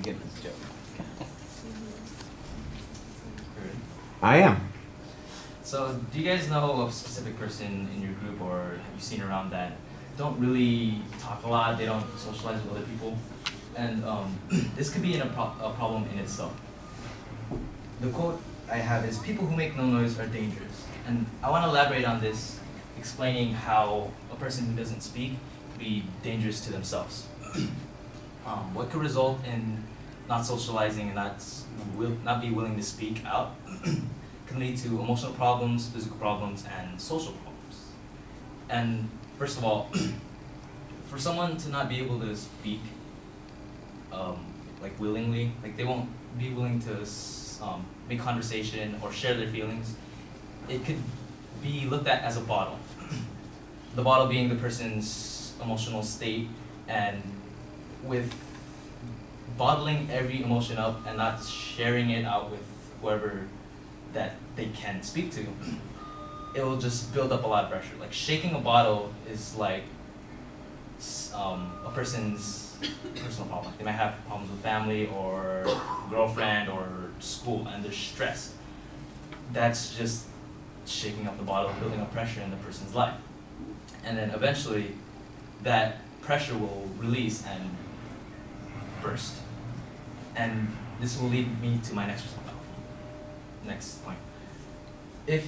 get this joke. I am. So, do you guys know of a specific person in your group, or have you seen around that don't really talk a lot, they don't socialize with other people? And this could be a problem in itself. The quote I have is, "People who make no noise are dangerous." And I want to elaborate on this, explaining how a person who doesn't speak could be dangerous to themselves. What could result in not socializing and not be willing to speak out can lead to emotional problems, physical problems, and social problems. And first of all, for someone to not be able to speak like willingly, like they won't be willing to make conversation or share their feelings, it could be looked at as a bottle. The bottle being the person's emotional state, and with bottling every emotion up and not sharing it out with whoever that they can speak to, it will just build up a lot of pressure. Like shaking a bottle is like a person's personal problem. They might have problems with family or girlfriend or school, and they're stressed. That's just shaking up the bottle, building up pressure in the person's life. And then eventually, that pressure will release and burst. And this will lead me to my next point. If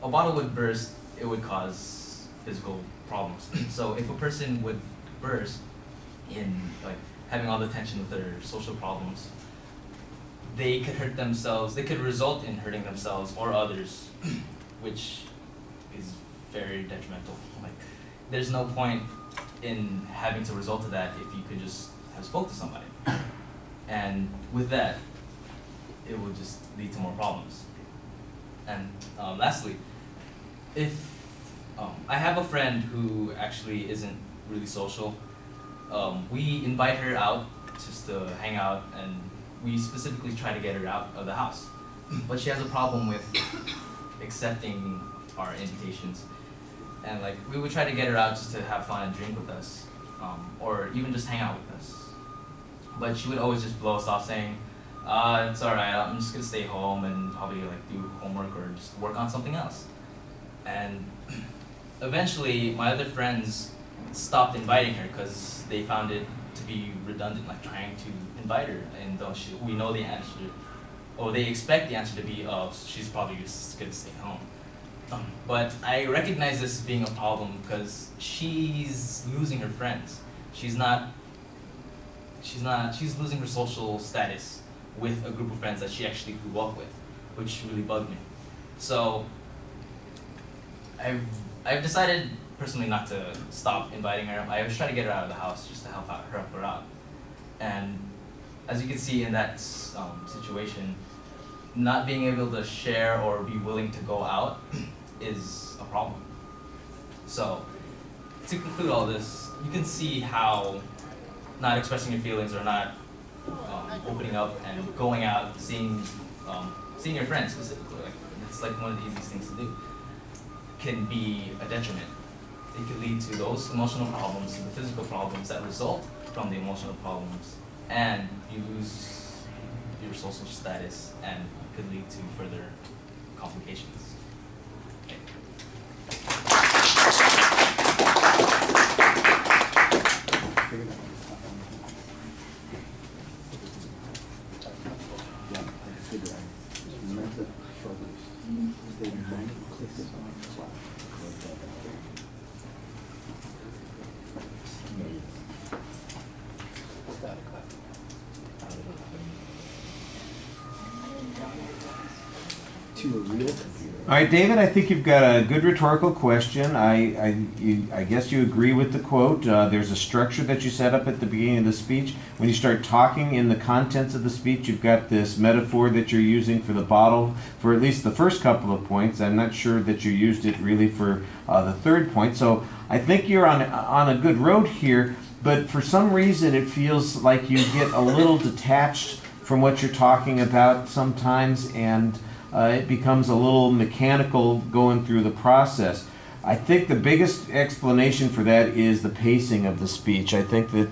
a bottle would burst, it would cause physical problems. So if a person would burst in like having all the tension with their social problems, they could hurt themselves. They could result in hurting themselves or others, which is very detrimental. Like, there's no point in having to result to that if you could just have spoke to somebody. And with that, it will just lead to more problems. And lastly, if I have a friend who actually isn't really social, we invite her out just to hang out, and we specifically try to get her out of the house. But she has a problem with accepting our invitations. And like, we would try to get her out just to have fun and drink with us, or even just hang out with us. But she would always just blow us off saying, "It's alright, I'm just gonna stay home and probably like do homework or just work on something else." And eventually, my other friends stopped inviting her because they found it to be redundant, like trying to invite her, and we know the answer, or they expect the answer to be, "Oh, she's probably just gonna stay home." But I recognize this being a problem because she's losing her friends. She's losing her social status with a group of friends that she actually grew up with, which really bugged me. So I've decided personally not to stop inviting her. I always try to get her out of the house just to help her out. And as you can see in that situation, not being able to share or be willing to go out is a problem. So to conclude all this, you can see how not expressing your feelings or not opening up and going out, seeing your friends specifically, like it's like one of the easiest things to do, can be a detriment. It could lead to those emotional problems, the physical problems that result from the emotional problems, and you lose your social status, and could lead to further complications. All right, David, I think you've got a good rhetorical question. I guess you agree with the quote. There's a structure that you set up at the beginning of the speech. When you start talking in the contents of the speech, you've got this metaphor that you're using for the bottle for at least the first couple of points. I'm not sure that you used it really for the third point. So I think you're on a good road here, but for some reason it feels like you get a little detached from what you're talking about sometimes, and it becomes a little mechanical going through the process. I think the biggest explanation for that is the pacing of the speech. I think that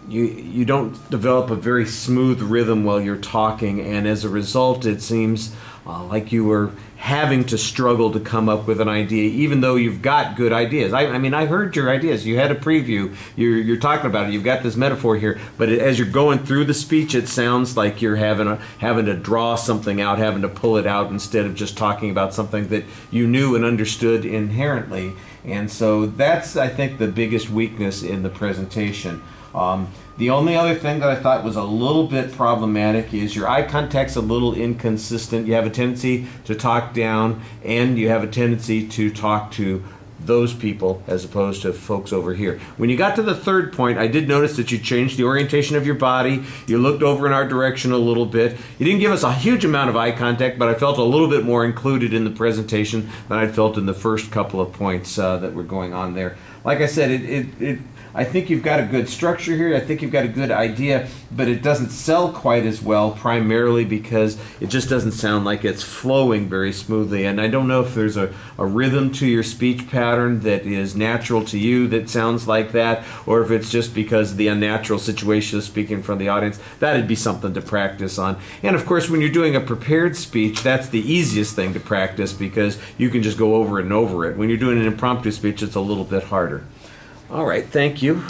you don't develop a very smooth rhythm while you're talking, and as a result, it seems like you were having to struggle to come up with an idea, even though you've got good ideas. I mean, I heard your ideas. You had a preview. You're talking about it. You've got this metaphor here, but as you're going through the speech, it sounds like you're having to draw something out, having to pull it out instead of just talking about something that you knew and understood inherently. And so that's, I think, the biggest weakness in the presentation. The only other thing that I thought was a little bit problematic is your eye contact's a little inconsistent. You have a tendency to talk down, and you have a tendency to talk to those people as opposed to folks over here. When you got to the third point, I did notice that you changed the orientation of your body. You looked over in our direction a little bit. You didn't give us a huge amount of eye contact, but I felt a little bit more included in the presentation than I felt in the first couple of points that were going on there. Like I said, I think you've got a good structure here. I think you've got a good idea, but it doesn't sell quite as well, primarily because it just doesn't sound like it's flowing very smoothly. And I don't know if there's a rhythm to your speech pattern that is natural to you that sounds like that, or if it's just because of the unnatural situation of speaking in front of the audience. That'd be something to practice on. And of course, when you're doing a prepared speech, that's the easiest thing to practice because you can just go over it and over it. When you're doing an impromptu speech, it's a little bit harder. All right, thank you.